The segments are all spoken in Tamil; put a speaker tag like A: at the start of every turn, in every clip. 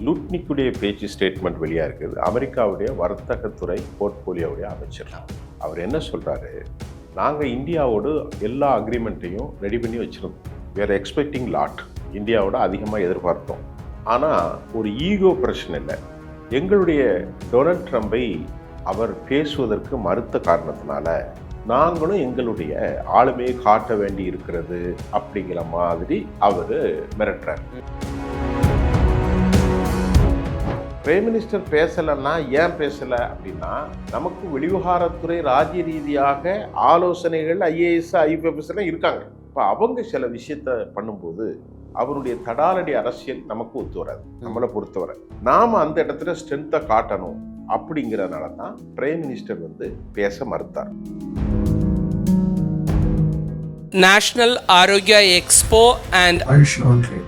A: லுட்னிக்குடைய பேச்சு ஸ்டேட்மெண்ட் வெளியாக இருக்குது. அமெரிக்காவுடைய வர்த்தகத்துறை போர்ட்போலியோவுடைய அமைச்சர். அவர் என்ன சொல்கிறாரு, நாங்கள் இந்தியாவோடு எல்லா அக்ரிமெண்ட்டையும் ரெடி பண்ணி வச்சுருந்தோம். வேறு எக்ஸ்பெக்டிங் லாட், இந்தியாவோட அதிகமாக எதிர்பார்த்தோம். ஆனால் ஒரு ஈகோ பிரச்சனை இல்லை. எங்களுடைய டொனால்ட் ட்ரம்பை அவர் பேசுவதற்கு மறுத்த காரணத்தினால நாங்களும் எங்களுடைய ஆளுமையை காட்ட வேண்டி இருக்கிறது அப்படிங்கிற மாதிரி அவர் மிரட்டுறார். பிரைம் மினிஸ்டர் பேசலைன்னா ஏன் பேசலை அப்படின்னா, நமக்கு வெளிவிவகாரத்துறை ராஜ்ய ரீதியாக ஆலோசனைகள் ஐஏஎஸ் ஐபிஎஸ் எல்லாம் இருக்காங்க. இப்போ அவங்க சில விஷயத்த பண்ணும்போது அவருடைய தடாலடி அரசியல் நமக்கு ஒத்து வராது. நம்மளை பொறுத்தவரை நாம அந்த இடத்துல ஸ்ட்ரென்த்தை காட்டணும் அப்படிங்கிறதுனால தான் பிரைம் மினிஸ்டர் பேச மறுத்தார்.
B: நேஷனல் ஆரோக்கியா எக்ஸ்போ அண்ட்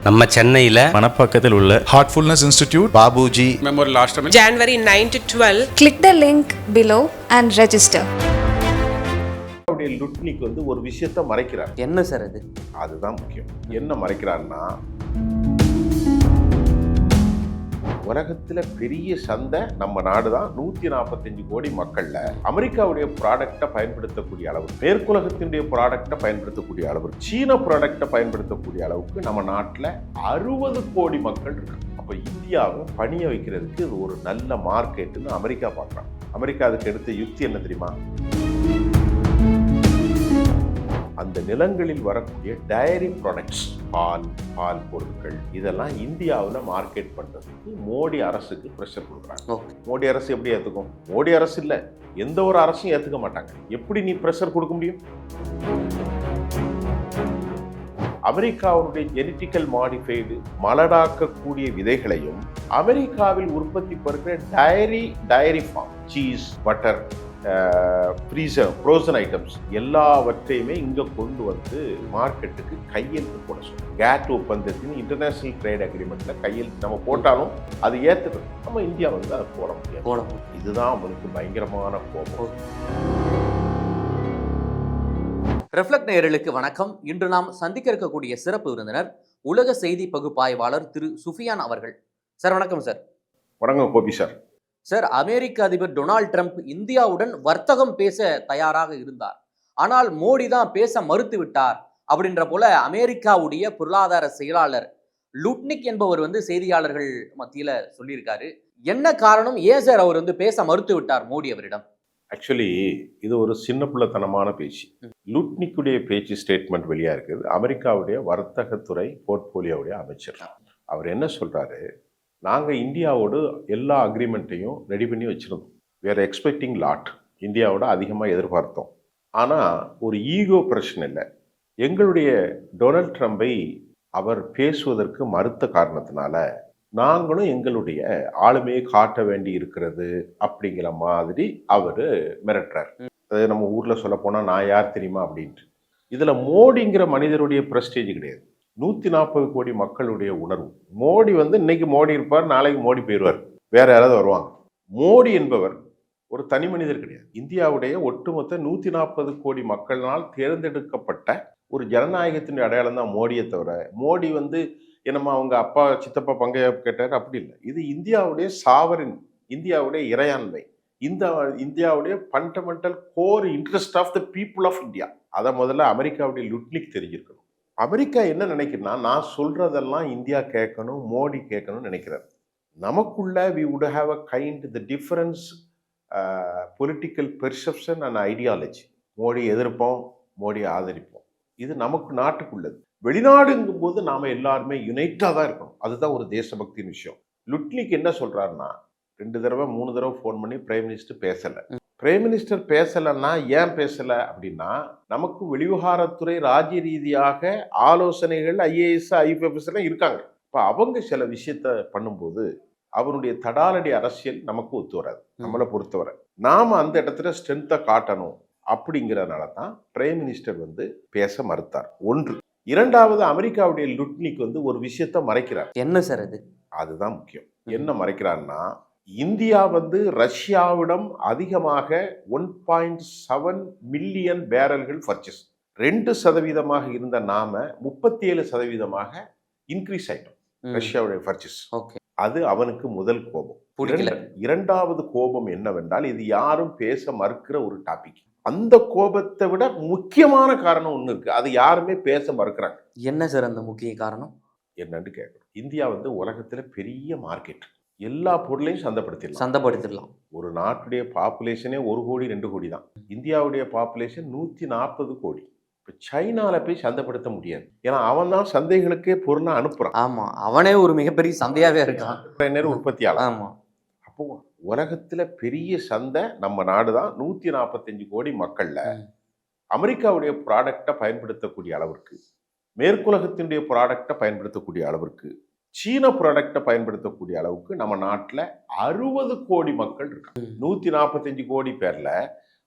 C: நம்ம சென்னையில் மணப்பாக்கத்தில் உள்ள
D: Heartfulness Institute, Babuji
E: Memorial Ashram,
B: January 9 to 12.
F: Click the link below and register.
A: Lutnick ஒரு விஷயத்தை மறைக்கிறார்.
C: என்ன சார் அது?
A: அதுதான் முக்கியம். என்ன மறைக்கிறார்னா, உலகத்துல பெரிய சந்தை நம்ம நாடு தான். 145 கோடி மக்கள்ல அமெரிக்காவுடைய ப்ராடக்டை பயன்படுத்தக்கூடிய அளவு, மேற்குலகத்தினுடைய ப்ராடக்டை பயன்படுத்தக்கூடிய அளவு, சீன ப்ராடக்டை பயன்படுத்தக்கூடிய அளவுக்கு நம்ம நாட்டில் 60 கோடி மக்கள் இருக்காங்க. அப்போ இந்தியாவை பணிய வைக்கிறதுக்கு இது ஒரு நல்ல மார்க்கெட்டுன்னு அமெரிக்கா பார்க்குறாங்க. அமெரிக்கா அதுக்கு எடுத்த யுக்தி என்ன தெரியுமா? அந்த நிலங்களில் வரக்கூடிய டயரி ப்ராடக்ட்ஸ், பால் பொருட்கள், இதெல்லாம் இந்தியாவில் மார்க்கெட் பண்ணுறதுக்கு மோடி அரசுக்கு ப்ரெஷர் கொடுக்குறாங்க. மோடி அரசு எப்படி ஏற்றுக்கும்? மோடி அரசு இல்லை, எந்த ஒரு அரசும் ஏற்றுக்க மாட்டாங்க. எப்படி நீ ப்ரெஷர் கொடுக்க முடியும்? அமெரிக்காவுடைய ஜெனட்டிக்கல் மாடிஃபைடு மலடாக்கக்கூடிய விதைகளையும் அமெரிக்காவில் உற்பத்தி பண்ணுற dairy farm, cheese, butter, frozen items எல்லாவற்றையுமே இங்கே கொண்டு மார்க்கெட்டுக்கு கையெழுத்து போட சொல்லுவோம். கேட் ஒப்பந்தத்தின் இன்டர்நேஷனல் ட்ரேட் அக்ரிமெண்ட்டில் கையெழுத்து நம்ம போட்டாலும் அது ஏற்றுக்கணும். நம்ம இந்தியா அதை போட முடியாது. இதுதான் அவங்களுக்கு பயங்கரமான கோபம்.
G: ரெஃப்ளெக்ட் நேயர்களுக்கு வணக்கம். இன்று நாம் சந்திக்க இருக்கக்கூடிய சிறப்பு விருந்தினர் உலக செய்தி பகுப்பாய்வாளர் திரு சுஃபியான் அவர்கள். சார் வணக்கம். சார்
A: வணக்கம் கோபி சார்.
G: சார், அமெரிக்க அதிபர் டொனால்ட் ட்ரம்ப் இந்தியாவுடன் வர்த்தகம் பேச தயாராக இருந்தார், ஆனால் மோடி தான் பேச மறுத்து விட்டார் அப்படின்ற போல அமெரிக்காவுடைய பொருளாதார செயலாளர் லுட்னிக் என்பவர் செய்தியாளர்கள் மத்தியில சொல்லியிருக்காரு. என்ன காரணம்? ஏன் சார் அவர் பேச மறுத்து விட்டார் மோடி அவரிடம்?
A: ஆக்சுவலி இது ஒரு சின்ன பிள்ளைத்தனமான பேச்சு. லுட்னிக்குடைய பேச்சு ஸ்டேட்மெண்ட் வெளியா இருக்குது. அமெரிக்காவுடைய வர்த்தகத்துறை போர்ட்போலியோவுடைய அமைச்சர். அவர் என்ன சொல்றாரு, நாங்கள் இந்தியாவோடு எல்லா அக்ரிமெண்ட்டையும் ரெடி பண்ணி வச்சுருந்தோம். வேறு எக்ஸ்பெக்டிங் லாட், இந்தியாவோட அதிகமாக எதிர்பார்த்தோம். ஆனால் ஒரு ஈகோ பிரச்சனை இல்லை. எங்களுடைய டொனால்ட் ட்ரம்பை அவர் பேசுவதற்கு மறுத்த காரணத்தினால நாங்களும் எங்களுடைய ஆளுமையை காட்ட வேண்டி இருக்கிறது அப்படிங்கிற மாதிரி அவர் மிரட்டுறார். அது நம்ம ஊரில் சொல்ல போனால் நான் யார் தெரியுமா அப்படின்ட்டு. இதில் மோடிங்கிற மனிதருடைய ப்ரெஸ்டேஜ் கிடையாது. 140 கோடி மக்களுடைய உணர்வு. மோடி இன்னைக்கு மோடி இருப்பார், நாளைக்கு மோடி போயிடுவார், வேற யாராவது வருவாங்க. மோடி என்பவர் ஒரு தனி மனிதர் கிடையாது. இந்தியாவுடைய ஒட்டுமொத்த 140 கோடி மக்களால் தேர்ந்தெடுக்கப்பட்ட ஒரு ஜனநாயகத்தின் அடையாளம் தான் மோடியை தவிர, மோடி என்னமா அவங்க அப்பா சித்தப்பா பங்கையா கேட்டார் அப்படி இல்லை. இது இந்தியாவுடைய சாவரின், இந்தியாவுடைய இறையாண்மை, இந்தியாவுடைய fundamental core interest of the people of India. அதை முதல்ல அமெரிக்காவுடைய லுட்னிக் தெரிஞ்சிருக்கணும். அமெரிக்கா என்ன நினைக்கிறதுனா, நான் சொல்றதெல்லாம் இந்தியா கேட்கணும், மோடி கேட்கணும்னு நினைக்கிறார். நமக்குள்ள we would have a kind the difference political perception and ideology. Modi எதிர்ப்போம், Modi ஆதரிப்போம். இது நமக்கு நாட்டுக்குள்ளது. வெளிநாடுங்கும் போது நாம எல்லாருமே யுனைட்டா தான் இருக்கணும். அதுதான் ஒரு தேசபக்தியின் விஷயம். லுட்னிக் என்ன சொல்றாருன்னா, 2 தடவை 3 தடவை ஃபோன் பண்ணி பிரைம் மினிஸ்டர் பேசலை. பிரைம் மினிஸ்டர் பேசலைன்னா ஏன் பேசலை அப்படின்னா, நமக்கு வெளிவிவகாரத்துறை ராஜ்ய ரீதியாக ஆலோசனைகள் ஐஏஎஸ் ஐபிஎஸ் எல்லாம் இருக்காங்க. இப்போ அவங்க சில விஷயத்த பண்ணும்போது அவருடைய தடாலடி அரசியல் நமக்கு ஒத்து வராது. நம்மளை பொறுத்தவரை நாம அந்த இடத்துல ஸ்ட்ரென்த்தை காட்டணும் அப்படிங்கிறதுனால தான் பிரைம் மினிஸ்டர் பேச மறுத்தார். ஒன்று. இரண்டாவது, அமெரிக்காவுடைய லுட்னிக் ஒரு விஷயத்த மறைக்கிறார்.
G: என்ன சார் அது? அதுதான்
A: முக்கியம். என்ன மறைக்கிறார்னா, இந்தியா ரஷ்யாவிடம் அதிகமாக 1.7 மில்லியன் பேரல்கள் பர்ச்சேஸ், 2% இருந்த நாம 37% இன்க்ரீஸ் ஆயிட்டோம் ரஷ்யாவுடைய பர்ச்சேஸ். அது அவனுக்கு முதல் கோபம்.
G: பிடிக்கல.
A: இரண்டாவது கோபம் என்னவென்றால், இது யாரும் பேச மறுக்கிற ஒரு டாபிக். அந்த கோபத்தை விட முக்கியமான காரணம் ஒண்ணு இருக்கு, அது யாருமே பேச மறுக்கிறாங்க.
G: என்ன சார் அந்த முக்கிய காரணம்?
A: என்னன்னு கேட்கணும். இந்தியா உலகத்துல பெரிய மார்க்கெட், எல்லா பொருளையும்
G: சந்தைப்படுத்திடலாம்.
A: ஒரு நாட்டுடைய பாப்புலேஷனே 1 கோடி 2 கோடி தான். இந்தியாவுடைய பாப்புலேஷன் 140 கோடி. இப்போ சைனால போய் சந்தைப்படுத்த முடியாது, ஏன்னா அவன் தான் சந்தைகளுக்கே பொருளை அனுப்புறான்.
G: ஆமா, அவனே ஒரு மிகப்பெரிய சந்தையாவே இருக்கான்,
A: உற்பத்தியாளர்.
G: ஆமா.
A: அப்போ உலகத்துல பெரிய சந்தை நம்ம நாடு தான். 145 கோடி மக்கள்ல அமெரிக்காவுடைய ப்ராடக்டை பயன்படுத்தக்கூடிய அளவிற்கு, மேற்குலகத்தினுடைய ப்ராடக்டை பயன்படுத்தக்கூடிய அளவிற்கு, சீன ப்ராடக்டை பயன்படுத்தக்கூடிய அளவுக்கு நம்ம நாட்டில் 60 கோடி மக்கள் இருக்காங்க. 145 கோடி பேர்ல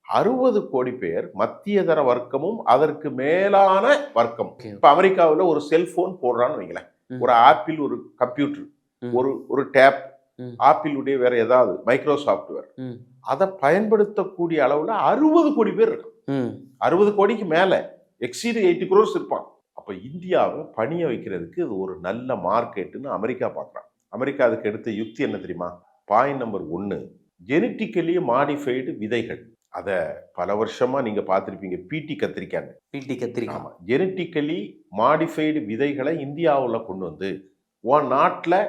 A: 60 கோடி பேர் மத்திய தர வர்க்கமும் அதற்கு மேலான வர்க்கம். இப்ப அமெரிக்காவில் ஒரு செல்போன் போடுறான்னு வைங்களேன், ஒரு ஆப்பிள், ஒரு கம்ப்யூட்டர், ஒரு டேப், ஆப்பிளுடைய வேற ஏதாவது மைக்ரோசாஃப்ட்வேர், அதை பயன்படுத்தக்கூடிய அளவுல 60 கோடி பேர் இருக்காங்க. 60 கோடிக்கு மேல எக்ஸீட் 80 crores இருப்பான். அப்ப இந்தியாவை பணிய வைக்கிறதுக்கு இது ஒரு நல்ல மார்க்கெட்டுன்னு அமெரிக்கா பார்க்குறான். அமெரிக்கா அதுக்கு எடுத்த யுக்தி என்ன தெரியுமா? பாயிண்ட் நம்பர் 1, ஜெனட்டிக்கலி மாடிஃபைடு விதைகள். அதை பல வருஷமா நீங்க பார்த்துருப்பீங்க, பீட்டி கத்திரிக்காய். ஆமா, ஜெனட்டிக்கலி மாடிஃபைடு விதைகளை இந்தியாவில் கொண்டு வந்து உன் நாட்டில்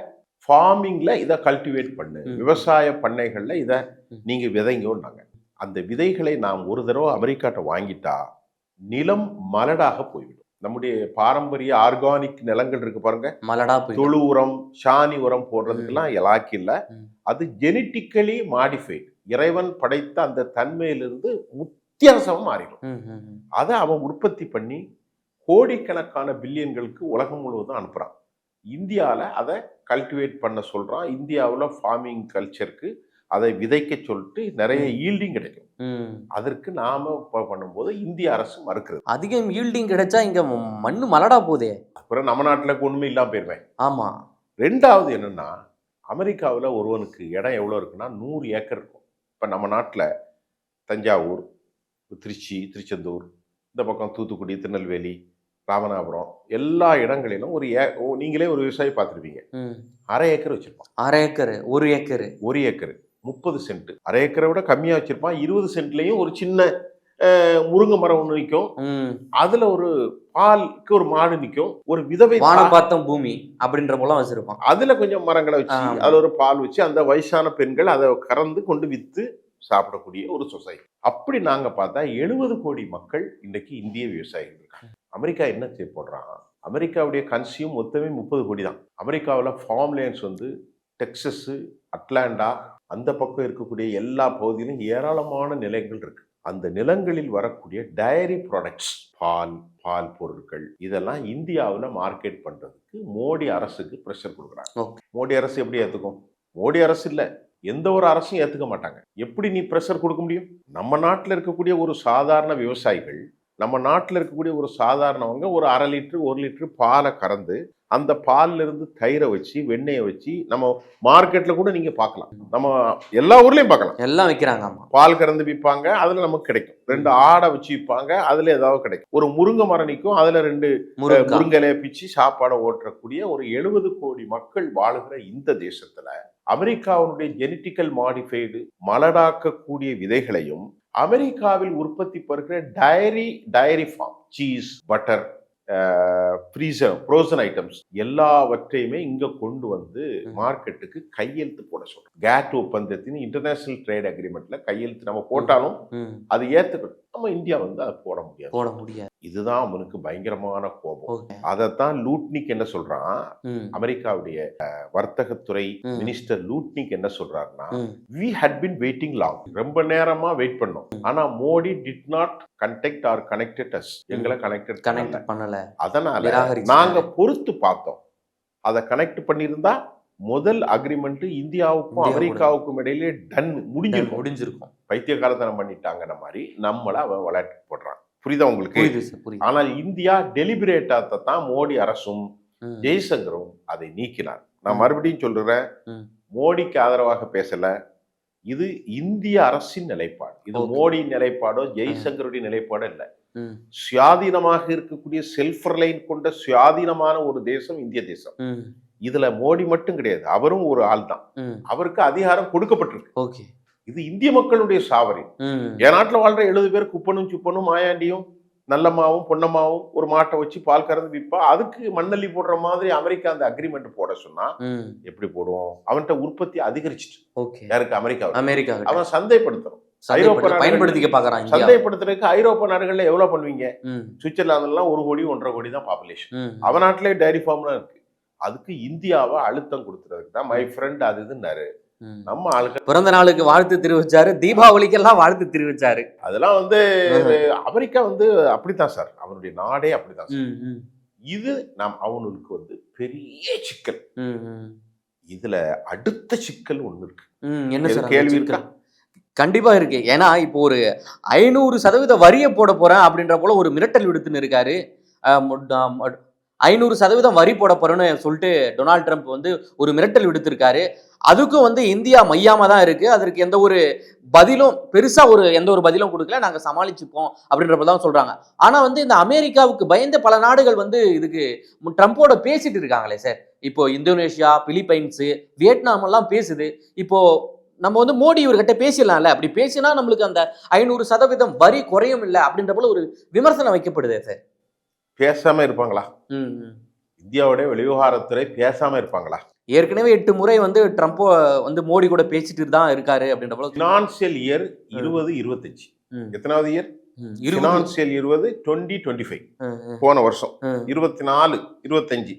A: ஃபார்மிங்ல இதை கல்டிவேட் பண்ணு, விவசாய பண்ணைகள்ல இதை நீங்க விதைங்கன்னாங்க. அந்த விதைகளை நாம் ஒரு தடவை அமெரிக்காட்ட வாங்கிட்டா நிலம் மலடாக போய்விடும். நம்முடைய பாரம்பரிய ஆர்கானிக் நிலங்கள் இருக்கு பாருங்க,
G: மலடா,
A: தொழு உரம், சாணி உரம் போடுறதுக்கெல்லாம் இலாக்கு இல்லை. அது ஜெனட்டிக்கலி மாடிஃபைடு, இறைவன் படைத்த அந்த தன்மையிலிருந்து வித்தியாசமா மாறிடும். அதை அவன் உற்பத்தி பண்ணி கோடிக்கணக்கான பில்லியன்களுக்கு உலகம் முழுவதும் அனுப்புறான். இந்தியாவில் அதை கல்டிவேட் பண்ண சொல்றான். இந்தியாவில் ஃபார்மிங் கல்ச்சருக்கு அதை விதைக்க சொல்லிட்டு நிறைய ஈல்டிங் கிடைக்கும். அதற்கு நாம பண்ணும்போது இந்திய அரசு மறுக்கிறது.
G: அதிகம் ஈல்டிங் கிடைச்சா இங்க மண்ணு மலடா போதே,
A: அப்புறம் நம்ம நாட்டுல ஒண்ணுமே இல்லாம போயிருவேன்.
G: ஆமா.
A: ரெண்டாவது என்னன்னா, அமெரிக்காவில் ஒருவனுக்கு இடம் எவ்வளவு இருக்குன்னா 100 ஏக்கர் இருக்கும். இப்ப நம்ம நாட்டுல தஞ்சாவூர், திருச்சி, திருச்செந்தூர், இந்த பக்கம் தூத்துக்குடி, திருநெல்வேலி, ராமநாதபுரம், எல்லா இடங்களிலும் நீங்களே ஒரு விவசாயி பார்த்துருப்பீங்க, 1/2 ஏக்கர் வச்சிருப்பான்.
G: 1/2 ஏக்கர், 1
A: ஏக்கர் 30 சென்ட். 1/2 ஏக்கரை விட கம்மியா வச்சிருப்பான். 20 சென்ட்லயும் ஒரு சின்ன முருங்கை மரம் ஒண்ணு நிற்கும், அதுல ஒரு பாலுக்கு ஒரு மாடு நிற்கும், ஒரு விதவை
G: வானபாத்தம் பூமி அப்படின்ற போல வச்சிருப்பான்.
A: அதுல கொஞ்சம் மரங்களை வச்சு அதுல ஒரு பால் வச்சு அந்த வயசான பெண்கள் அதை கறந்து கொண்டு வித்து சாப்பிடக்கூடிய ஒரு சொசைட்டி. அப்படி நாங்க பார்த்தா 70 கோடி மக்கள் இன்றைக்கு இந்திய விவசாயிகள் இருக்காங்க. அமெரிக்கா என்ன செய்ய போடுறான்? அமெரிக்காவுடைய கன்சியூம் மொத்தமே 30 கோடி தான். அமெரிக்காவில் ஃபார்ம்லேண்ட்ஸ் டெக்சஸ், அட்லாண்டா, அந்த பக்கம் இருக்கக்கூடிய எல்லா பகுதியிலும் ஏராளமான நிலங்கள் இருக்கு. அந்த நிலங்களில் வரக்கூடிய டயரி ப்ராடக்ட்ஸ், பால் பொருட்கள், இதெல்லாம் இந்தியாவில் மார்க்கெட் பண்றதுக்கு மோடி அரசுக்கு ப்ரெஷர் கொடுக்குறாங்க. மோடி அரசு எப்படி ஏத்துக்கும்? மோடி அரசு இல்ல, எந்த ஒரு அரசும் ஏத்துக்க மாட்டாங்க. எப்படி நீ ப்ரெஷர் கொடுக்க முடியும்? நம்ம நாட்டில் இருக்கக்கூடிய ஒரு சாதாரண விவசாயிகள், நம்ம நாட்டில் இருக்கக்கூடிய ஒரு சாதாரணவங்க ஒரு 1/2 லிட்டர் 1 லிட்டர் பாலை கறந்து அந்த பால்ல இருந்து தயிரை வச்சு வெண்ணெயை வச்சு நம்ம மார்க்கெட்ல கூட நீங்க பார்க்கலாம். நம்ம எல்லா ஊர்லயும் பார்க்கலாம்,
G: எல்லாம் விற்கிறாங்க.
A: பால் கறந்து விற்பாங்க, அதுல நமக்கு கிடைக்கும். 2 ஆடை வச்சு விற்பாங்க, அதுல ஏதாவது கிடைக்கும். ஒரு முருங்கை மரம் நிற்கும், அதுல 2 முருங்கலையை பிச்சு சாப்பாடை ஓட்டக்கூடிய ஒரு 70 கோடி மக்கள் வாழுகிற இந்த தேசத்துல அமெரிக்காவுடைய ஜெனட்டிக்கல் மாடிஃபைடு மலடாக்கக்கூடிய விதைகளையும் அமெரிக்காவில் உற்பத்தி பெறுகிற dairy farm, cheese, butter, frozen items எல்லாவற்றையுமே இங்க கொண்டு வந்து மார்க்கெட்டுக்கு கையெழுத்து போட சொல்றோம். கேட் ஒப்பந்தத்தின் இன்டர்நேஷனல் ட்ரேட் அக்ரிமெண்ட்ல கையெழுத்து நம்ம போட்டாலும் அது ஏத்துக்கணும். நம்ம இந்தியா அதை போட முடியாது. இதுதான் அவனுக்கு பயங்கரமான கோபம். அதைத்தான் லூட்னிக் என்ன சொல்றான், அமெரிக்காவுடைய வர்த்தகத்துறை மினிஸ்டர் லூட்னிக் என்ன சொல்றாருன்னா, we had been waiting long, ரொம்ப நேரமா வெயிட் பண்ணோம், ஆனா Modi did not contact or connected us, எங்களை கனெக்ட் பண்ணல. அதனால நாங்க பொறுத்து பார்த்தோம். அதை கனெக்ட் பண்ணியிருந்தா முதல் அக்ரிமெண்ட் இந்தியாவுக்கும் அமெரிக்காவுக்கும் இடையிலே முடிஞ்சிருக்கும். பைத்தியக்காரத்தனம் பண்ணிட்டாங்கிற மாதிரி நம்மள அவன் விளையாட்டு போடுறான். புரியுதா உங்களுக்கு? ஆனால் இந்தியா டெலிபரேட்டாத்தை தான் மோடி அரசும் ஜெய்சங்கரும் அதை நீக்கினார். நான் மறுபடியும் சொல்றேன், மோடிக்கு ஆதரவாக பேசல, இது இந்திய அரசின் நிலைப்பாடு. இது மோடி நிலைப்பாடோ ஜெய்சங்கருடைய நிலைப்பாடோ இல்லை. சுயாதீனமாக இருக்கக்கூடிய செல்ஃப் ரிலைன் கொண்ட சுயாதீனமான ஒரு தேசம் இந்திய தேசம். இதுல மோடி மட்டும் கிடையாது, அவரும் ஒரு ஆள் தான். அவருக்கு அதிகாரம் கொடுக்கப்பட்டிருக்கு.
G: ஓகே.
A: இது இந்திய மக்களுடைய சாவரி. என் நாட்டுல வாழ்ற 70 பேர் குப்பனும் சுப்பனும் மாயாண்டியும் நல்லம்மாவும் பொன்னம்மாவும் ஒரு மாட்டை வச்சு பால் கறந்து விற்பா. அதுக்கு மண்ணள்ளி போடுற மாதிரி அமெரிக்கா அந்த அக்ரிமெண்ட் போட சொன்னா எப்படி போடுவோம்? அவன்கிட்ட உற்பத்தி அதிகரிச்சிட்டு. யாருக்கு? அமெரிக்கா. அவன் சந்தைப்படுத்தணும். ஐரோப்பா
G: பயன்படுத்திக்க பாக்குறாங்க.
A: சந்தைப்படுத்துறதுக்கு ஐரோப்பா நாடுகள்ல எவ்வளவு பண்ணுவீங்க? சுவிட்சர்லாந்துலாம் 1 கோடி 1.5 கோடி தான் பாப்புலேஷன். அவன் நாட்டிலே டைரி ஃபார்ம்லாம் இருக்கு. அதுக்கு இந்தியாவை அழுத்தம் கொடுத்துறதுக்கு தான் மை ஃப்ரெண்ட் அது இதுன்னாரு. நம்ம ஆளுக்கு
G: பிறந்த நாளுக்கு வாழ்த்து தெரிவிச்சாரு, தீபாவளிக்கெல்லாம் வாழ்த்து தெரிவிச்சாரு.
A: அதெல்லாம் அமெரிக்கா அப்படித்தான் சார், அவனுடைய நாடே அப்படித்தான் சார். இது அவனுக்கு பெரிய சிக்கல். இதுல அடுத்த சிக்கல் ஒண்ணு இருக்கு.
G: என்ன சார்
A: கேள்வி இருக்கா?
G: கண்டிப்பா இருக்கு. ஏன்னா இப்போ ஒரு 500% வரியை போட போறேன் அப்படின்ற போல ஒரு மிரட்டல் விடுத்துன்னு இருக்காரு. 500% வரி போட போறேன்னு சொல்லிட்டு டொனால்ட் ட்ரம்ப் ஒரு மிரட்டல் விடுத்திருக்காரு. அதுக்கும் இந்தியா மையாம தான் இருக்கு. அதற்கு எந்த ஒரு பதிலும் பெருசா எந்த ஒரு பதிலும் கொடுக்கல, நாங்க சமாளிச்சுப்போம் அப்படின்றப்பதான் சொல்றாங்க. ஆனா இந்த அமெரிக்காவுக்கு பயந்த பல நாடுகள் இதுக்கு ட்ரம்போட பேசிட்டு இருக்காங்களே சார். இப்போ இந்தோனேஷியா, பிலிப்பைன்ஸ், வியட்நாம் எல்லாம் பேசுது. இப்போ நம்ம மோடி இவர்கிட்ட பேசலாம்ல, அப்படி பேசினா நம்மளுக்கு அந்த 500% வரி குறையும் இல்லை அப்படின்ற போல ஒரு விமர்சனம் வைக்கப்படுதே சார்.
A: பேசாம இருப்பாங்களா? இந்தியாவுடைய வெளிவிவகாரத்துறை பேசாம இருப்பாங்களா?
G: ஏற்கனவே 8 முறை ட்ரம்ப் மோடி கூட பேசிட்டு தான் இருக்காரு அப்படின்ற போல.
A: ஃபினான்சியல் இயர் 2025 எத்தனாவது இயர்? ஃபினான்சியல் 2025 போன வருஷம் 24 25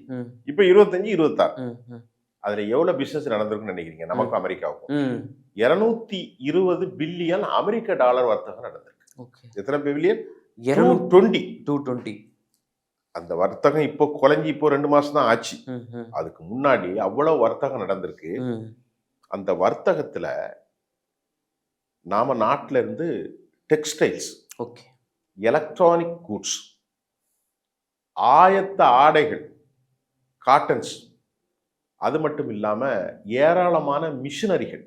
A: இப்ப 25 26 அதுல எவ்வளவு பிசினஸ் நடந்திருக்குன்னு நினைக்கிறீங்க? நமக்கு அமெரிக்காவுக்கும் 220 பில்லியன் அமெரிக்க டாலர் வர்த்தகம் நடந்திருக்கு. எத்தனை பில்லியன்? 220. அந்த வர்த்தகம் இப்போ குறைஞ்சி இப்போ 2 மாசம் தான் ஆச்சு. அதுக்கு முன்னாடி அவ்வளவு வர்த்தகம் நடந்திருக்கு. அந்த வர்த்தகத்துல நாம நாட்டில இருந்து டெக்ஸ்டைல்ஸ், எலக்ட்ரானிக் கூட்ஸ், ஆயத்த ஆடைகள், காட்டன்ஸ், அது மட்டும் இல்லாம ஏராளமான மிஷினரிகள்,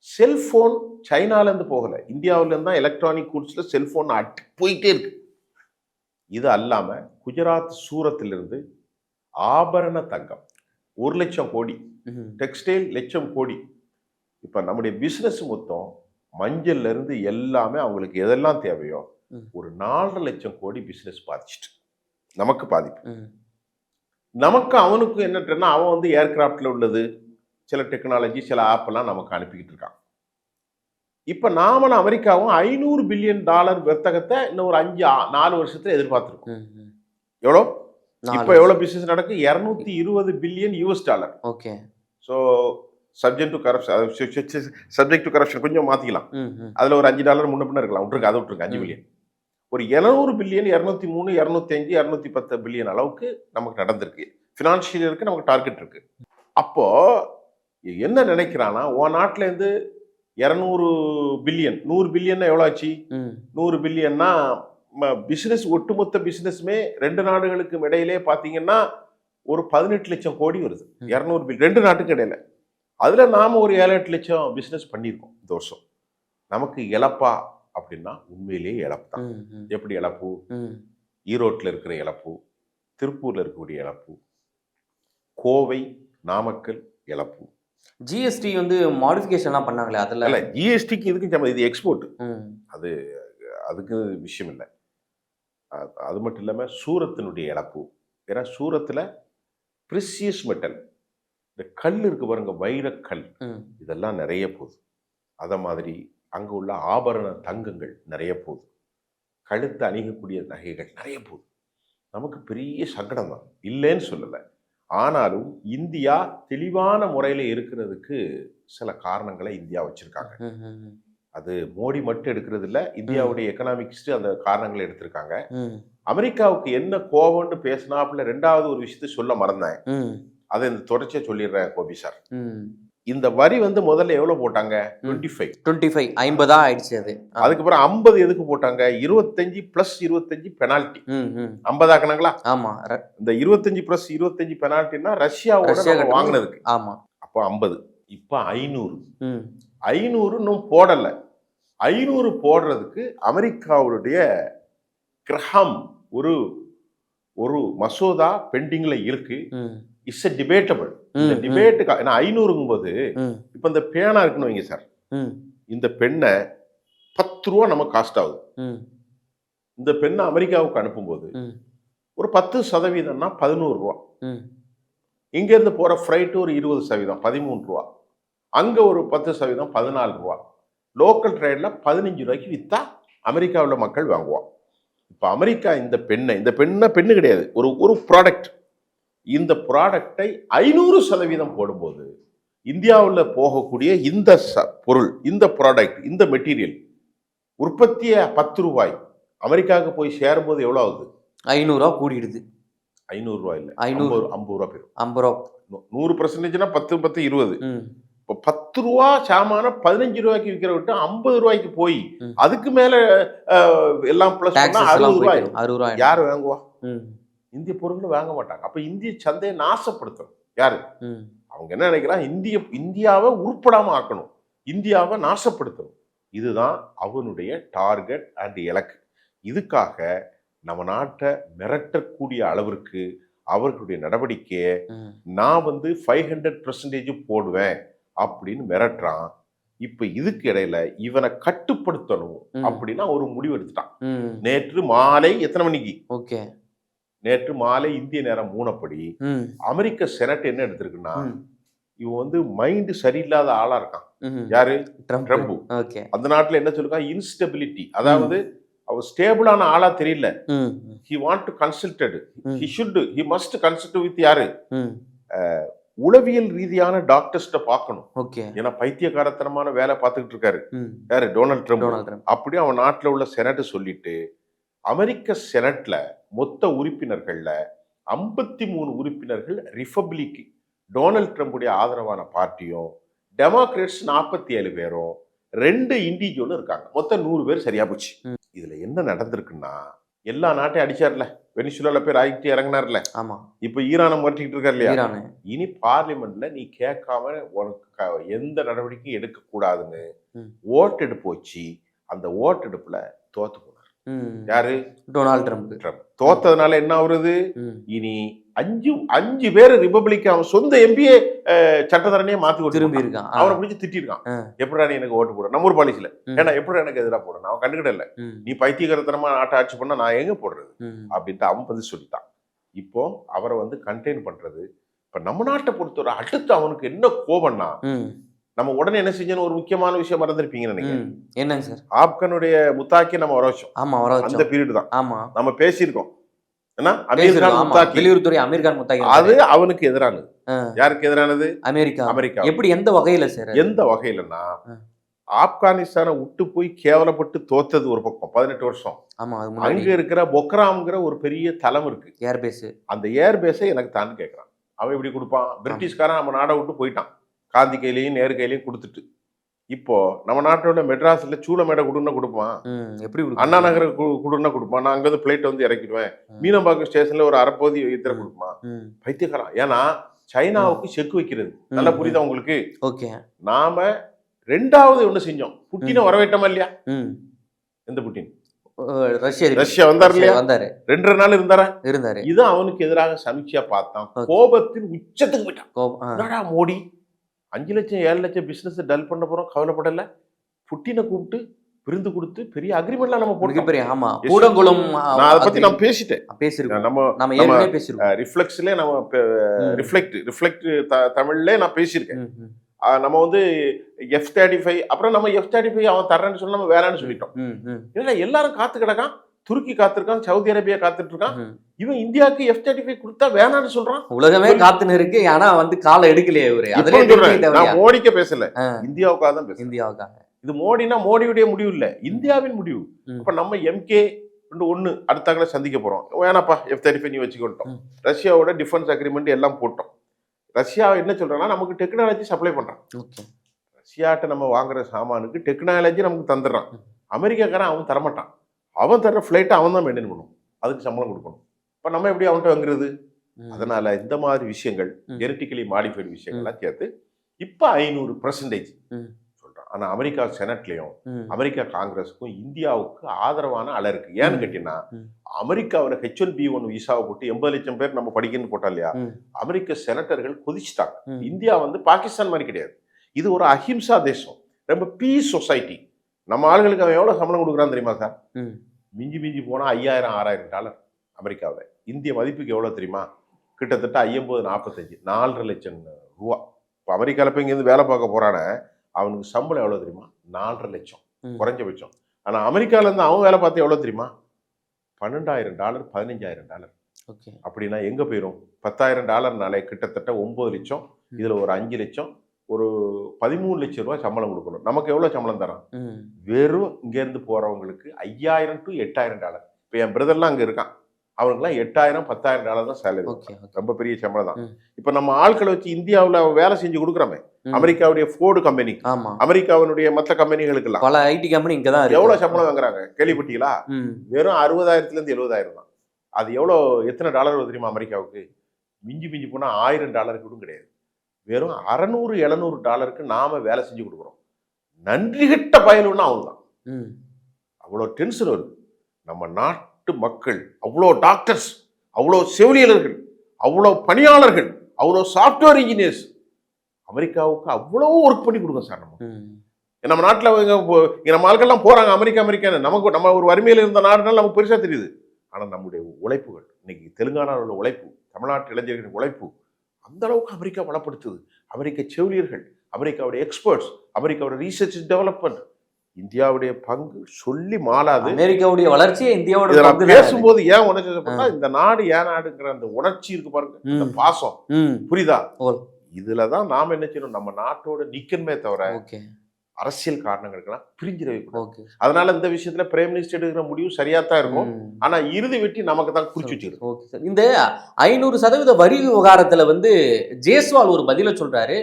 A: செல்போன் சைனால இருந்து போகல, இந்தியாவில இருந்து தான் எலக்ட்ரானிக் கூட்ஸ்ல செல்போன் போயிட்டே இருக்கு. இது அல்லாம குஜராத் சூரத்திலிருந்து ஆபரண தங்கம் 1 லட்சம் கோடி, டெக்ஸ்டைல் 1 லட்சம் கோடி. இப்ப நம்முடைய பிசினஸ் மொத்தம் மஞ்சள்ல இருந்து எல்லாமே அவங்களுக்கு எதெல்லாம் தேவையோ ஒரு 4.5 லட்சம் கோடி பிசினஸ் பாதிச்சுட்டு நமக்கு பாதிப்பு. நமக்கு அவனுக்கு என்னன்னா அவன் ஏர்கிராஃப்ட்ல உள்ளது சில டெக்னாலஜி சில ஆப் எல்லாம் நமக்கு அனுப்பிக்கிட்டு இருக்கான். இப்ப நாம அமெரிக்காவும் 500 பில்லியன் டாலர் வர்த்தகத்தை இன்னும் ஒரு 4 வருஷத்துல எதிர்பார்த்திருக்கோம். எவ்வளோ? இப்ப எவ்வளவு பிசினஸ் நடக்கு? 220 billion US dollar.
G: Okay.
A: So subject to corruption கொஞ்சம் மாத்திக்கலாம். அதுல ஒரு $5 முன்ன பின்ன இருக்கலாம். விட்டுருக்கு, அதை விட்டுருக்கு. 5 பில்லியன் ஒரு 200 பில்லியன் 203 205 210 பில்லியன் அளவுக்கு நமக்கு நடந்திருக்கு. பினான்சியல் இருக்கு, நமக்கு டார்கெட் இருக்கு. அப்போ என்ன நினைக்கிறான்னா, உன் நாட்டுல இருந்து 200 பில்லியன் 100 பில்லியன் எவ்வளவு ஆச்சு? 100 பில்லியன்னா பிசினஸ் ஒட்டுமொத்த பிசினஸ்மே 2 நாடுகளுக்கும் இடையிலே பாத்தீங்கன்னா ஒரு 18 லட்சம் கோடி வருது. 200 பில்லியன் 2 நாட்டுக்கு இடையில. அதுல நாம ஒரு 7-8 லட்சம் பிசினஸ் பண்ணியிருக்கோம் இந்த வருஷம். நமக்கு இழப்பா அப்படின்னா உண்மையிலேயே இழப்பு தான். எப்படி இழப்பு? ஈரோட்டில் இருக்கிற இழப்பு, திருப்பூர்ல இருக்கக்கூடிய இழப்பு, கோவை, நாமக்கல் இழப்பு.
G: ஜிஎஸ்டி மாடிஃபிகேஷன்லாம் பண்ணாங்களே, அதில்
A: இல்லை, ஜிஎஸ்டிக்கு இதுக்கு இது எக்ஸ்போர்ட், அதுக்கு விஷயம் இல்லை. அது மட்டும் இல்லாமல் சூரத்தினுடைய இழப்பு. ஏன்னா சூரத்தில் ப்ரிசியஸ் மெட்டல், இந்த கல் இருக்கு பாருங்க, வைரக்கல், இதெல்லாம் நிறைய போகுது. அதை மாதிரி அங்கே உள்ள ஆபரண தங்கங்கள் நிறைய போகுது, கழுத்து அணிகக்கூடிய நகைகள் நிறைய போகுது. நமக்கு பெரிய சங்கடம் தான், இல்லைன்னு சொல்லலை. ஆனாலும் இந்தியா தெளிவான முறையில் இருக்கிறதுக்கு சில காரணங்களை இந்தியா வச்சிருக்காங்க. அது மோடி மட்டும் எடுக்கிறது இல்லை, இந்தியாவுடைய எக்கனாமிக்ஸ் அந்த காரணங்களை எடுத்திருக்காங்க. அமெரிக்காவுக்கு என்ன கோபம்னு பேசினாப்புல 2வது ஒரு விஷயத்த சொல்ல மறந்தேன், அதை இந்த தொடர்ச்சியா சொல்லிடுறேன் கோபி சார். இந்த வரி முதல்ல எவ்வளவு போட்டாங்க? 25 50
G: ஆயிடுச்சு.
A: அதுக்கப்புறம் 50 எதுக்கு போட்டாங்க? 25 + 25 பெனால்டி. 50 ஆக்குனாங்களா?
G: ஆமா.
A: இந்த 25 + 25 பெனால்டினா ரஷ்யாவோட வாங்கினதுக்கு.
G: ஆமா.
A: அப்போ 50, இப்ப 500. 500 இன்னும் போடல. 500 போடுறதுக்கு அமெரிக்காவுடைய கிரஹாம் ஒரு மசோதா பெண்டிங்ல இருக்கு. It's a debatable. இந்த டிபேட்டுக்கு ஏன்னா 500ங்கும் போது இப்போ இந்த பேனா இருக்குன்னு வைங்க சார், இந்த பெண்ணை 10 ரூபா நம்ம காஸ்ட் ஆகுது. இந்த பெண்ணை அமெரிக்காவுக்கு அனுப்பும்போது ஒரு 10% 11 ரூபா. இங்கேருந்து போகிற ஃப்ரைட்டு ஒரு 20% 13 ரூபா. அங்கே ஒரு 10% 14 ரூபா. லோக்கல் ட்ரெயினில் 15 ரூபாய்க்கு விற்றா அமெரிக்காவில் மக்கள் வாங்குவான். இப்போ அமெரிக்கா இந்த பெண்ணு கிடையாது, ஒரு ப்ராடக்ட். இந்த ப்ராடக்டை 500% போடும்போது இந்தியாவில் போகக்கூடிய இந்த பொருள், இந்த ப்ராடக்ட், இந்த மெட்டீரியல் உற்பத்தியை 10 ரூபாய் அமெரிக்காவுக்கு போய் சேரும்போது எவ்வளோ ஆகுது?
G: 500 ரூபா கூடிடுது.
A: 500 ரூபாய் இல்லை,
G: 500
A: 50 ரூபா போயிடும்.
G: 50 ரூபா
A: 100%னா 10 10 20. இப்போ 10 ரூபா சாமான 15 ரூபாய்க்கு விற்கிற விட்டு 50 ரூபாய்க்கு போய் அதுக்கு மேல எல்லாம் பிளஸ் பண்ணா 60 ரூபாய்.
G: 60 ரூபாய்
A: யாரு வாங்குவா? இந்திய பொருட்கள் வாங்க மாட்டாங்க. அப்ப இந்திய சந்தையை நாசப்படுத்தணும் யாரு? அவங்க என்ன நினைக்கிறான்? இந்தியாவை உருப்படாம ஆக்கணும், இந்தியாவை நாசப்படுத்தணும். இதுதான் அவனுடைய டார்கெட் அண்ட் இலக்கு. இதுக்காக நம்ம நாட்டை மிரட்டக்கூடிய அளவிற்கு அவர்களுடைய நடவடிக்கையை நான் 500% போடுவேன் அப்படின்னு மிரட்டுறான். இப்ப இதுக்கு இடையில இவனை கட்டுப்படுத்தணும் அப்படின்னா ஒரு முடிவு எடுத்துட்டான். நேற்று மாலை எத்தனை மணிக்கு?
G: ஓகே,
A: நேற்று மாலை இந்திய நேரம் 3 படி அமெரிக்க செனட் என்ன எடுத்திருக்குன்னா, இவன் மைண்ட் சரியில்லாத ஆளா இருக்கான். யாரு? ட்ரம்ப். அந்த நாட்டுல என்ன சொல்லுங்க, இன்ஸ்டெபிலிட்டி, அதாவது அவர் ஸ்டேபிளான ஆளா தெரியல. he want to consulted, he must consult with யாரு? உளவியல் ரீதியான டாக்டர்ஸ்ட பார்க்கணும். ஏன்னா பைத்தியக்காரத்தனமான வேலை பார்த்துக்கிட்டு இருக்காரு யாரு? Donald Trump. அப்படி அவன் நாட்டுல உள்ள செனட் சொல்லிட்டு, அமெரிக்க செனட்ல மொத்த உறுப்பினர்கள்ல 53 உறுப்பினர்கள் ரிபப்ளிக் டொனால்ட் ட்ரம்புடைய ஆதரவான பார்ட்டியும், டெமோக்ராட்ஸ் 47 பேரும், 2 இண்டிவிஜுவலும் இருக்காங்க. மொத்தம் 100 பேர். சரியா போச்சு. இதுல என்ன நடந்திருக்குன்னா, எல்லா நாட்டையும் அடிச்சார்ல, வெனிசுலால போய் ராக்கெட் இறங்கினார்ல, இப்ப ஈரானை மாட்டிக்கிட்டு இருக்காரு இல்லையா? இனி பார்லிமெண்ட்ல நீ கேட்காம உனக்கு எந்த நடவடிக்கையும் எடுக்க கூடாதுன்னு ஓட்டெடுப்பு வச்சு அந்த ஓட்டெடுப்புல தோத்து போனார். யாரு? Donald Trump. தோத்ததுனால என்ன ஆகுறது? இனி 5 பேர் ரிபப்ளிக் அவன் சொந்த எம்பிஏ சட்டத்தரணையே மாத்தி திரும்பி இருக்கான். அவனை பிடிச்சி திட்டிருக்கான். எப்படா நீ எனக்கு ஓட்டு போட? நம்ம ஒரு பாலிசில ஏன்னா எப்படி எனக்கு எதிராக போடணும்? அவன் கண்டுகிட்ட இல்ல. நீ பைத்தியகரத்தனமா நாட்டை ஆட்சி பண்ணா நான் எங்க போடுறது அப்படின்ட்டு அவன் பதில் சொல்லிட்டான். இப்போ அவரை கண்டெயின் பண்றது. இப்ப நம்ம நாட்டை பொறுத்தவரை அடுத்து அவனுக்கு என்ன கோபம்னா, நம்ம உடனே என்ன செஞ்சோன்னு ஒரு முக்கியமான விஷயம் மறந்துருப்பீங்கன்னு நினைக்கிறேன். என்னங்க சார்? ஆப்கானுடைய முத்தாக்கி நம்ம வர வச்சோம். அந்த பீரியட் தான் நம்ம பேசியிருக்கோம். வெளியுறவுத்துறை அமீர் கான் முத்தாகி அது அவனுக்கு எதிரானது. யாருக்கு எதிரானது? அமெரிக்கா. எப்படி? எந்த வகையில சார்? எந்த வகையிலன்னா, ஆப்கானிஸ்தானை விட்டு போய் கேவலப்பட்டு தோத்தது ஒரு பக்கம் 18 வருஷம். அங்க இருக்கிற பொக்ராம்ங்கிற ஒரு பெரிய தளம் இருக்கு, ஏர்பேஸ். அந்த ஏர்பேஸை எனக்கு தான் கேட்கறான். அவன் எப்படி கொடுப்பான்? பிரிட்டிஷ்காரன் நம்ம நாடை விட்டு போயிட்டான், காந்தி கையிலையும் நேரு கையிலையும் கொடுத்துட்டு. இப்போ நம்ம நாட்டோட மெட்ராஸ்ல சூளமேடை கொடுன்னா கொடுப்பான், எப்படி அண்ணா நகர கொடுன்னா கொடுப்பான். நான் அங்க பிளைட் இறக்கிடுவேன். மீனம்பாக்கம் ஸ்டேஷன்ல ஒரு அரைப்பகுதி இத்தனை கொடுப்பான். பைத்தியக்காரன். ஏன்னா சைனாவுக்கு செக் வைக்கிறது. நல்லா புரியுதா உங்களுக்கு? நாம 2வது ஒண்ணு செஞ்சோம். புட்டினை வரவேட்டோமா இல்லையா? எந்த புட்டின்? ரஷ்யா வந்தார் இல்லையா? 2 நாள் இருந்தாரு. இது அவனுக்கு எதிராக சமீட்சையா பார்த்தான். கோபத்தின் உச்சத்துக்கு போயிட்டான். மோடி 5 லட்சம் 7 லட்சம் பிசினஸ் டல் பண்ண போறோம், கவலைப்படல. புட்டினை கூப்பிட்டு விருந்து கொடுத்து பெரிய அக்ரிமெண்ட்லாம் நம்ம போட்டோம். நான் அதை பத்தி நான் பேசிட்டேன். நம்ம ரிஃப்ளெக்ஸ்ல நம்ம ரிஃப்ளெக்ட் தமிழ்ல நான் பேசியிருக்கேன். நம்ம F-35 அப்புறம் நம்ம F-35 அவன் தர்றேன்னு சொல்லி நம்ம வேறான்னு சொல்லிட்டோம். இல்ல எல்லாரும் காத்து கிடக்கான். துருக்கி காத்திருக்கான், சவுதி அரேபியா காத்துட்டு இருக்கான். இவன் இந்தியாவுக்கு F-35 கொடுத்தா வேணான்னு சொல்றான். உலகமே காத்துன்னு இருக்கு. ஆனா காலை எடுக்கலையே இவரு. நான் மோடிக்க பேசல, இந்தியாவுக்காக தான் பேசுறேன். இந்தியாவுக்காக. இது மோடினா மோடியுடைய முடிவு இல்ல, இந்தியாவின் முடிவு. அப்ப நம்ம MK-1 அடுத்தாங்கள சந்திக்க போறோம். வேணாப்பா F-35 நீ வச்சுக்கிட்டோம். ரஷ்யாவோட டிஃபென்ஸ் அக்ரிமெண்ட் எல்லாம் போட்டோம். ரஷ்யா என்ன சொல்றாங்கன்னா, நமக்கு டெக்னாலஜி சப்ளை பண்றான். ரஷ்யாட்ட நம்ம வாங்குற சாமானுக்கு டெக்னாலஜி நமக்கு தந்துடுறான். அமெரிக்காக்காரன் அவன் தரமாட்டான். அவன் தர்ற ஃபிளைட்டை அவன் தான் மெயின்டைன் பண்ணணும், அதுக்கு சம்பளம் கொடுக்கணும். இப்போ நம்ம எப்படி அவன்கிட்ட வாங்குறது? அதனால இந்த மாதிரி விஷயங்கள், ஜெனட்டிக்கலி மாடிஃபைடு விஷயங்கள்லாம் சேர்த்து இப்போ 500% சொல்றான். ஆனா அமெரிக்கா செனட்லயும்
G: ம்.
A: அமெரிக்கா காங்கிரஸுக்கும் இந்தியாவுக்கு ஆதரவான அலை இருக்கு. ஏன்னு கேட்டீங்கன்னா
G: ம்.
A: அமெரிக்காவில் H1B1 விசாவை போட்டு 80 லட்சம் பேர் நம்ம படிக்கணும்னு போட்டா இல்லையா,
G: ம்.
A: அமெரிக்க செனட்டர்கள் கொதிச்சுட்டாங்க.
G: ம்.
A: இந்தியா வந்து பாகிஸ்தான் மாதிரி கிடையாது, இது ஒரு அஹிம்சா தேசம், ரொம்ப பீஸ் சொசைட்டி. நம்ம ஆளுங்களுக்கு அவன் எவ்வளவு சம்பளம் கொடுக்குறான்னு தெரியுமா சார்?
G: ம்.
A: மிஞ்சி மிஞ்சி போனா $5000-6000 அமெரிக்காவில். இந்திய மதிப்புக்கு எவ்வளவு தெரியுமா? கிட்டத்தட்ட 50-45 4.5 லட்சம் ரூபா. இப்போ அமெரிக்காவில் போய் இங்கேருந்து வேலை பார்க்க போறானே, அவனுக்கு சம்பளம் எவ்வளவு தெரியுமா? 4.5 லட்சம்
G: ம்.
A: குறைஞ்சபட்சம். ஆனா அமெரிக்கால இருந்து அவன் வேலை பார்த்து எவ்வளவு தெரியுமா? $12,000 $15,000.
G: ஓகே.
A: அப்படின்னா எங்க போயிடும்? $10,000 கிட்டத்தட்ட 9 லட்சம். இதுல ஒரு 5 லட்சம், ஒரு 13 லட்சம் ரூபாய் சம்பளம் கொடுக்கணும். நமக்கு எவ்வளவு சம்பளம் தரான்?
G: ம்.
A: வெறும் இங்க இருந்து போறவங்களுக்கு $5,000 to $8,000. இப்போ என் பிரதர்லாம் அங்க இருக்கான், அவனுக்குலாம் $8,000 $10,000 தான் சேலரி.
G: ஓகே. ஓகே.
A: ரொம்ப பெரிய சம்பளம் தான்.
G: ம்.
A: இப்ப நம்ம ஆட்களை வச்சு இந்தியாவுல வேலை செஞ்சு கொடுக்குறோமே,
G: ம்.
A: அமெரிக்காவுடைய ஃபோர்டு கம்பெனி,
G: ஆமா.
A: அமெரிக்காவினுடைய மற்ற கம்பெனிகளுக்கெல்லாம்
G: பல ஐடி கம்பெனி இங்க தான் இருக்கு.
A: எவ்வளவு சம்பளம் வாங்குறாங்க கேள்விப்பட்டீங்களா?
G: ம்.
A: வெறும் 60,000 இருந்து 70,000 தான். அது எவ்வளோ, எத்தனை டாலர் வருது தெரியுமா அமெரிக்காவுக்கு? மிஞ்சி மிஞ்சி போனா $1,000 கூட கிடையாது. வெறும் $600-700 நாம வேலை செஞ்சு கொடுக்குறோம். நன்றி கெட்ட பயலுன்னா அவங்க தான்.
G: ம்.
A: அவ்வளோ டென்ஷன் வருது. நம்ம நாட்டு மக்கள் அவ்வளோ டாக்டர்ஸ், அவ்வளோ செவிலியர்கள், அவ்வளோ பணியாளர்கள், அவ்வளோ சாஃப்ட்வேர் இன்ஜினியர்ஸ் அமெரிக்காவுக்கு அவ்வளோ ஒர்க் பண்ணி கொடுங்க சார். நம்ம நாட்டில் இங்க நம்ம ஆட்கள்லாம் போறாங்க அமெரிக்கான்னு. நமக்கு நம்ம ஒரு வறுமையில் இருந்த நாடுனால நமக்கு பெருசா தெரியுது. ஆனா நம்முடைய உழைப்புகள், இன்னைக்கு தெலுங்கானாவில் உள்ள உழைப்பு, தமிழ்நாட்டு இளைஞர்களின் உழைப்பு அந்த அளவுக்கு அமெரிக்கா பலப்படுத்துது. அமெரிக்க செவிலியர்கள், அமெரிக்காவுடைய எக்ஸ்பர்ட்ஸ், அமெரிக்காவுடைய ரீசர்ச் டெவலப்மெண்ட், இந்தியாவுடைய பங்கு சொல்லி மாளாது.
G: அமெரிக்காவுடைய வளர்ச்சியை இந்தியாவோட
A: இதெல்லாம்
G: பங்கு தான்
A: பேசும்போது ஏன் உணர்ச்சி பண்ணா, இந்த நாடு ஏன் நாடுங்கிற அந்த உணர்ச்சி இருக்கு பாருங்க, இந்த
G: ம்.
A: பாசம்,
G: ம்.
A: புரியுதா?
G: ஓ.
A: இதுலதான் நாம என்ன செய்யணும், நம்ம நாட்டோட நிக்கணுமே தவிர
G: ஓகே.
A: அரசியல் காரணங்களுக்கெல்லாம் பிரிஞ்சிடவே கூடாது.
G: ஓகே.
A: அதனால இந்த விஷயத்துல பிரைம் மினிஸ்டர் எடுக்கிற முடிவு சரியா தான் இருக்கும்.
G: ம்.
A: ஆனா இறுதி வெற்றி நமக்கு தான் குறிச்சு வச்சிருக்கு.
G: Okay sir. இந்த 500% வரி விவகாரத்துல வந்து ஜெய்ஸ்வால் ஒரு பதில சொல்றாரு.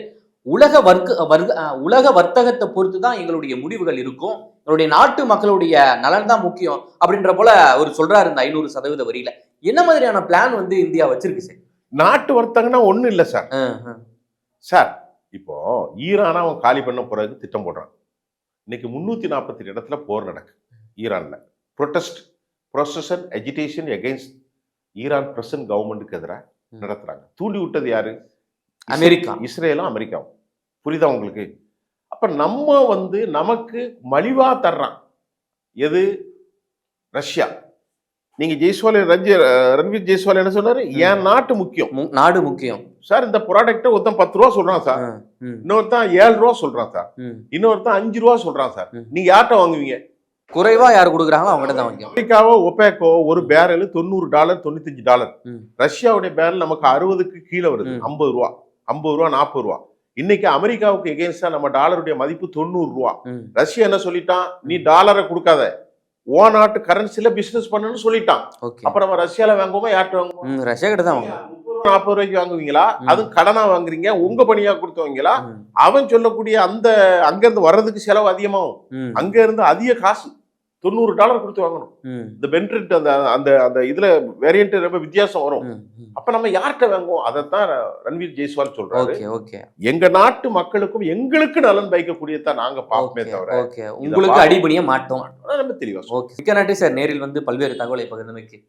G: உலக வர்த்தகத்தை பொறுத்து தான் எங்களுடைய முடிவுகள் இருக்கும், எங்களுடைய நாட்டு மக்களுடைய நலன் தான் முக்கியம் அப்படின்ற போல அவர் சொல்றாரு. இந்த 500% வரியில என்ன மாதிரியான பிளான் வந்து இந்தியா வச்சிருக்கு சார்?
A: நாட்டு வர்த்தகம்னா ஒண்ணும் இல்ல சார். சார் இப்போ ஈரானை அவன் காலி பண்ண பிறகு திட்டம் போடுறான். இன்னைக்கு 348 இடத்துல போர் நடக்கு ஈரான்ல. Protest agitation against Iran present கவர்மெண்ட்டுக்கு எதிராக நடத்துறாங்க. தூண்டி விட்டது யாரு?
G: அமெரிக்கா,
A: இஸ்ரேலும் அமெரிக்காவும். புரியுதா உங்களுக்கு? அப்ப நம்ம வந்து நமக்கு மலிவா தர்றான் எது? ரஷ்யா. நீங்க ரன்வீர் ஜெய்ஸ்வால் என்ன சொன்னாரு? என் நாட்டு முக்கியம்,
G: நாடு முக்கியம்
A: சார். இந்த ப்ராடக்ட்டை ஒருத்தன் 10 ரூபா சொல்றான் சார், இன்னொருத்தன் 7 ரூபா சொல்றான் சார், இன்னொருத்தன் 5 ரூபா சொல்றான் சார். நீங்க யார்கிட்ட வாங்குவீங்க?
G: குறைவா யார் கொடுக்குறாங்களோ அவங்ககிட்ட தான் வாங்குவோம்.
A: அமெரிக்காவோ ஒபேக்கோ ஒரு பேரல் $90 $95. ரஷ்யாவுடைய பேரல் நமக்கு 60க்கு கீழே வருது. 50 ரூபா 40 ரூபா. இன்னைக்கு அமெரிக்காவுக்கு எகெயின்ஸ்டா நம்ம டாலருடைய மதிப்பு 90 ரூபா. ரஷ்யா என்ன சொல்லிட்டான்? நீ டாலரை கொடுக்காத, ஓ நாட்டு கரன்சில பிசினஸ் பண்ணணும்னு சொல்லிட்டான். அப்ப நம்ம ரஷ்யால வாங்குவோமா யார்கிட்ட வாங்குவோம்? ரஷ்யா கிட்ட தான் வாங்குவோம். 40 ரூபாய்க்கு வாங்குவீங்களா? அதுவும் கடனா வாங்குறீங்க, உங்க பணியா கொடுத்தவங்களா? அவன் சொல்லக்கூடிய அந்த அங்க இருந்து வர்றதுக்கு செலவு அதிகமாகும். அங்க இருந்து அதிக காசு $90 கொடுத்து வாங்கணும். இந்த பென்ட்ரிட் அந்த இதுல வேரியன்ட் ரொம்ப வித்தியாசம் வரும். அப்ப நம்ம யார்கிட்ட வாங்குவோம்? அதைத்தான் ரன்வீர் ஜெய்ஸ்வால் சொல்றாரு. எங்க நாட்டு மக்களுக்கும் எங்களுக்கு நலன் வைக்கக்கூடியதான் நாங்க பார்ப்போமே தவிர
G: உங்களுக்கு அடிபணிய மாட்டோம்.
A: ரொம்ப தெளிவா.
G: ஓகே, மிக்க நன்றி சார். நேரில் வந்து பல்வேறு தகவலை பகிர்ந்தமைக்கு.